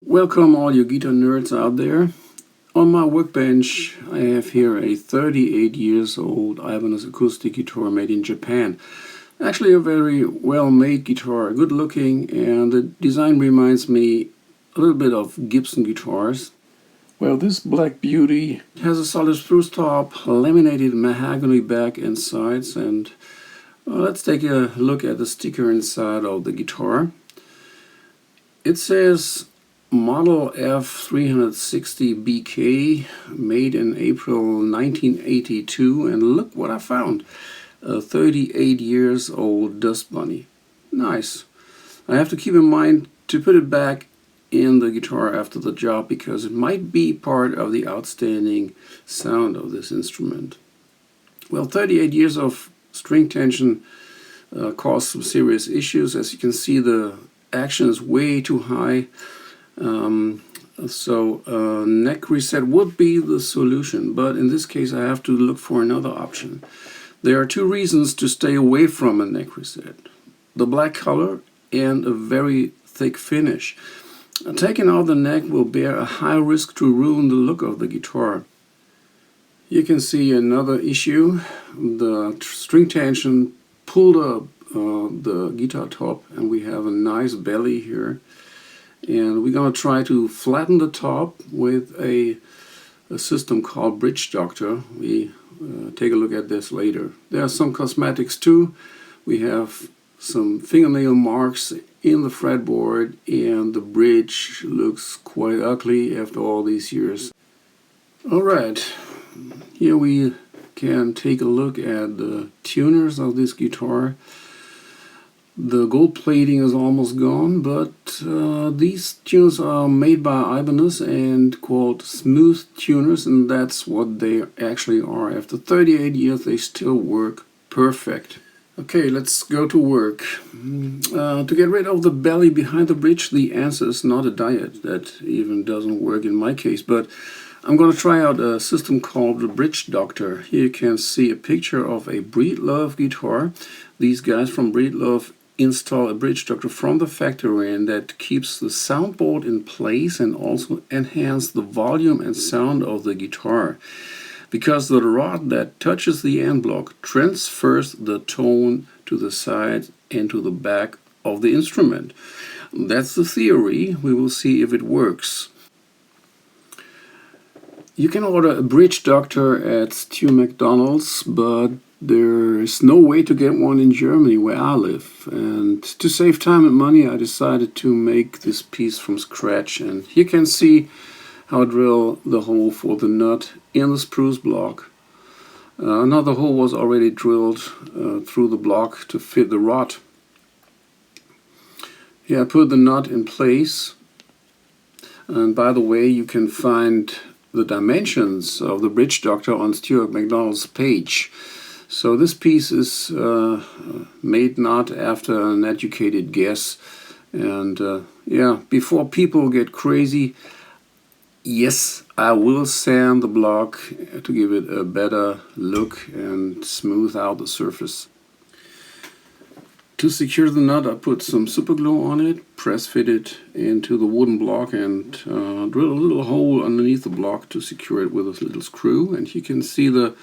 Welcome all you guitar nerds out there. On my workbench I have here a 38 years old Ibanez acoustic guitar made in Japan. Actually a very well made guitar, good looking, and the design reminds me a little bit of Gibson guitars. Well, this black beauty has a solid spruce top, laminated mahogany back and sides, and let's take a look at the sticker inside of the guitar. It says Model F360BK, made in April 1982, and look what I found. A 38 years old dust bunny. Nice. I have to keep in mind to put it back in the guitar after the job because it might be part of the outstanding sound of this instrument. Well, 38 years of string tension caused some serious issues. As you can see, the action is way too high. Neckreset would be the solution, but in this case I have to look for another option. There are two reasons to stay away from a Neckreset: the black color and a very thick finish. Taking out the neck will bear a high risk to ruin the look of the guitar. You can see another issue: the string tension pulled up the guitar top, and we have a nice belly here. And we're going to try to flatten the top with a system called Bridge Doctor. We take a look at this later. There are some cosmetics too. We have some fingernail marks in the fretboard, and the bridge looks quite ugly after all these years. Alright, here we can take a look at the tuners of this guitar. The gold plating is almost gone, but these tuners are made by Ibanez and called smooth tuners, and that's what they actually are. After 38 years they still work perfect. Okay, let's go to work. To get rid of the belly behind the bridge, the answer is not a diet. That even doesn't work in my case, but I'm going to try out a system called the Bridge Doctor. Here you can see a picture of a Breedlove guitar. These guys from Breedlove install a Bridge Doctor from the factory, and that keeps the soundboard in place and also enhance the volume and sound of the guitar, because the rod that touches the end block transfers the tone to the side and to the back of the instrument. That's the theory. We will see if it works. You can order a Bridge Doctor at Stu McDonald's, but there is no way to get one in Germany where I live. And to save time and money, I decided to make this piece from scratch. And you can see how I drill the hole for the nut in the spruce block. Another hole was already drilled through the block to fit the rod. Here I put the nut in place. And by the way, you can find the dimensions of the Bridge Doctor on Stuart McDonald's page. So this piece is made not after an educated guess. And yeah, before people get crazy, yes, I will sand the block to give it a better look and smooth out the surface. To secure the nut, I put some super glue on it, press fit it into the wooden block, and drill a little hole underneath the block to secure it with a little screw. And you can see the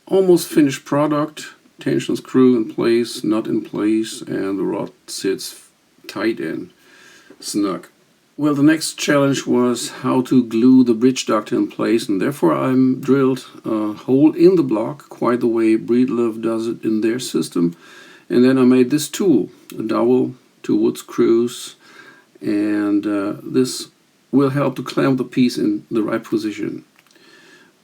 almost finished product: tension screw in place, nut in place, and the rod sits tight and snug. Well, the next challenge was how to glue the Bridge Doctor in place, and therefore I drilled a hole in the block, quite the way Breedlove does it in their system. And then I made this tool, a dowel, 2 wood screws, and this will help to clamp the piece in the right position.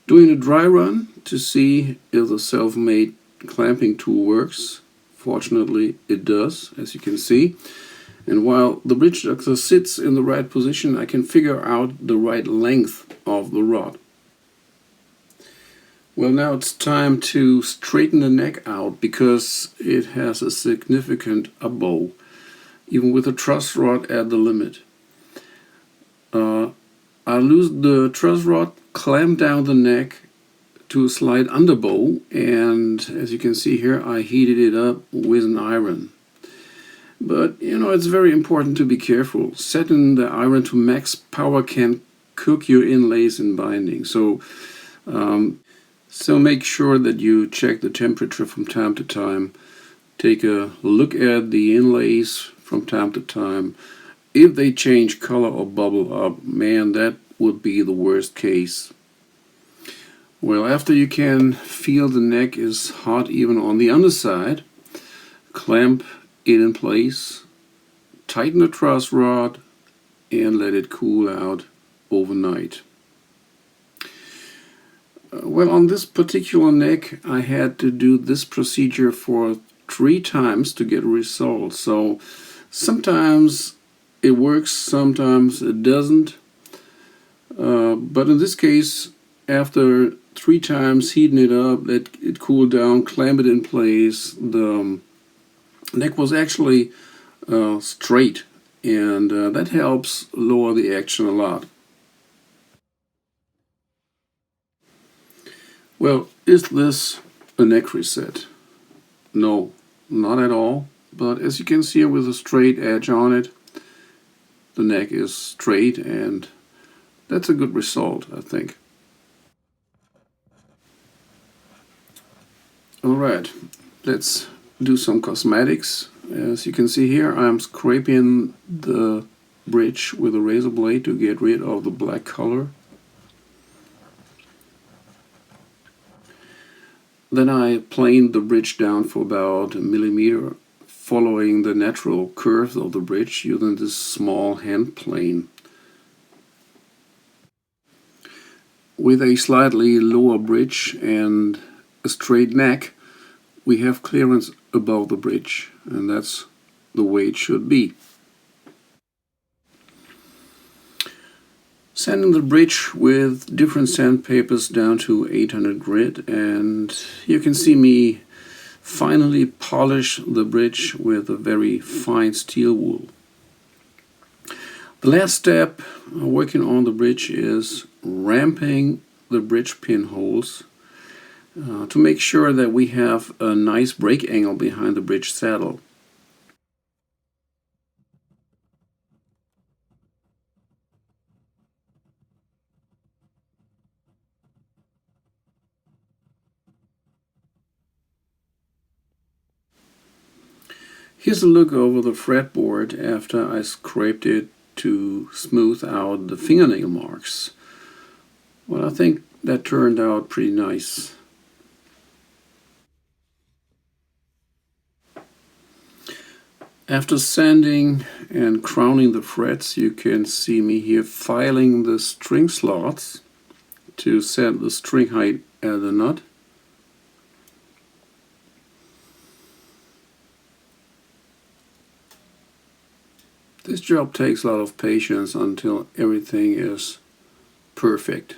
Doing a dry run to see if the self-made clamping tool works. Fortunately it does, as you can see. And while the Bridge Doctor sits in the right position, I can figure out the right length of the rod. Well, now it's time to straighten the neck out because it has a significant bow, even with a truss rod at the limit. I loosened the truss rod, clamped down the neck to a slight underbow, and as you can see here, I heated it up with an iron. But you know, it's very important to be careful. Setting the iron to max power can cook your inlays in binding. So make sure that you check the temperature from time to time. Take a look at the inlays from time to time. If they change color or bubble up, man, that would be the worst case. Well, after you can feel the neck is hot even on the underside, clamp it in place, tighten the truss rod, and let it cool out overnight. Well, on this particular neck, I had to do this procedure for 3 times to get a result. So sometimes it works, sometimes it doesn't. But in this case, after 3 times heating it up, let it cool down, clamp it in place, the neck was actually straight, and that helps lower the action a lot. Well, is this a neck reset? No, not at all. But as you can see with a straight edge on it, the neck is straight, and that's a good result, I think. Alright, let's do some cosmetics. As you can see here, I'm scraping the bridge with a razor blade to get rid of the black color. Then I planed the bridge down for about 1 millimeter, following the natural curves of the bridge using this small hand plane. With a slightly lower bridge and a straight neck, we have clearance above the bridge, and that's the way it should be. Sanding the bridge with different sandpapers down to 800 grit, and you can see me finally polish the bridge with a very fine steel wool. The last step working on the bridge is ramping the bridge pinholes to make sure that we have a nice break angle behind the bridge saddle. Here's a look over the fretboard after I scraped it to smooth out the fingernail marks. Well, I think that turned out pretty nice. After sanding and crowning the frets, you can see me here filing the string slots to set the string height at the nut. This job takes a lot of patience until everything is perfect.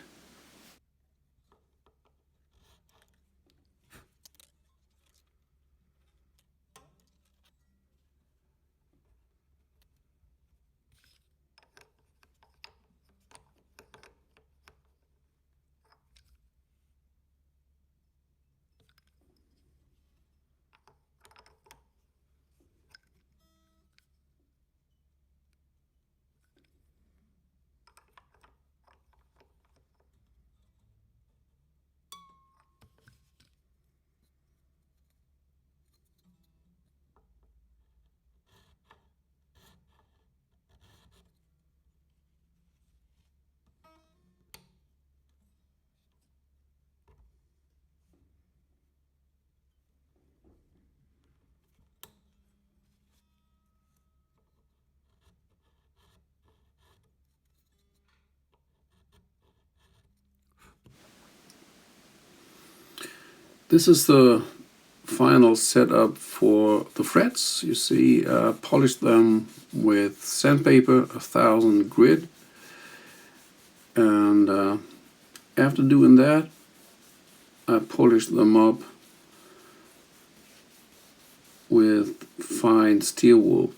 This is the final setup for the frets. You see, polished them with sandpaper 1000 grit, and after doing that, I polished them up with fine steel wool.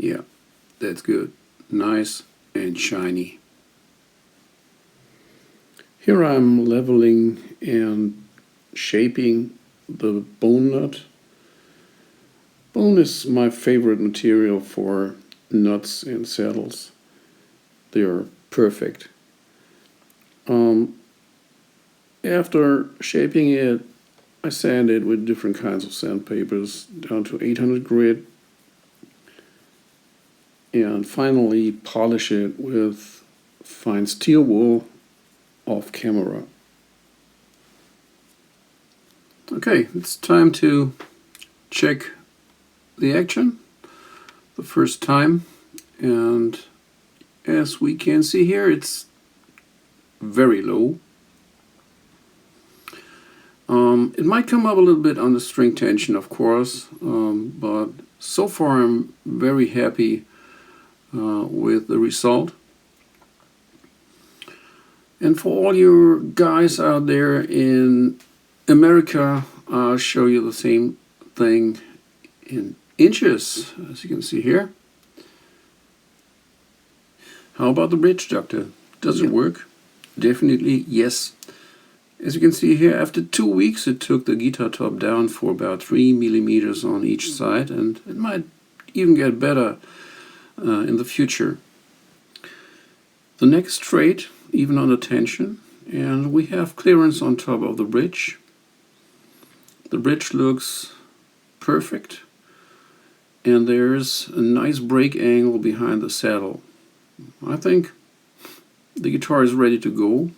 Yeah, that's good. Nice and shiny. Here I'm leveling and shaping the bone nut. Bone is my favorite material for nuts and saddles. They are perfect. After shaping it, I sand it with different kinds of sandpapers down to 800 grit, and finally polish it with fine steel wool off camera. Okay, it's time to check the action the first time, and as we can see here, it's very low. It might come up a little bit on the string tension, of course, but so far I'm very happy with the result. And for all your guys out there in America, I'll show you the same thing in inches, as you can see here. How about the bridge, Doctor? Does it work? Definitely yes. As you can see here, after 2 weeks it took the guitar top down for about 3 millimeters on each side, and it might even get better in the future. The neck is straight, even under tension, and we have clearance on top of the bridge. The bridge looks perfect, and there's a nice break angle behind the saddle. I think the guitar is ready to go.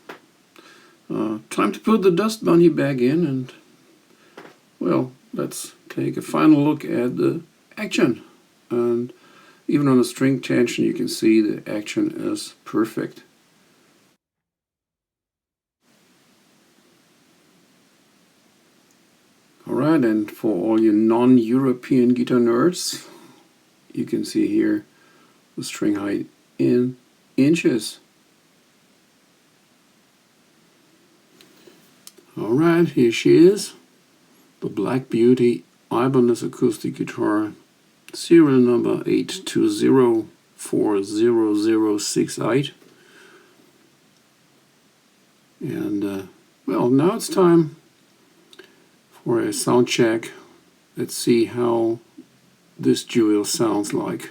Time to put the dust bunny back in, and well, let's take a final look at the action. And even on the string tension you can see the action is perfect. Alright, and for all you non-European guitar nerds, you can see here the string height in inches. Alright, here she is, the Black Beauty Ibanez acoustic guitar, serial number 8204068. And well, now it's time for a sound check. Let's see how this jewel sounds like.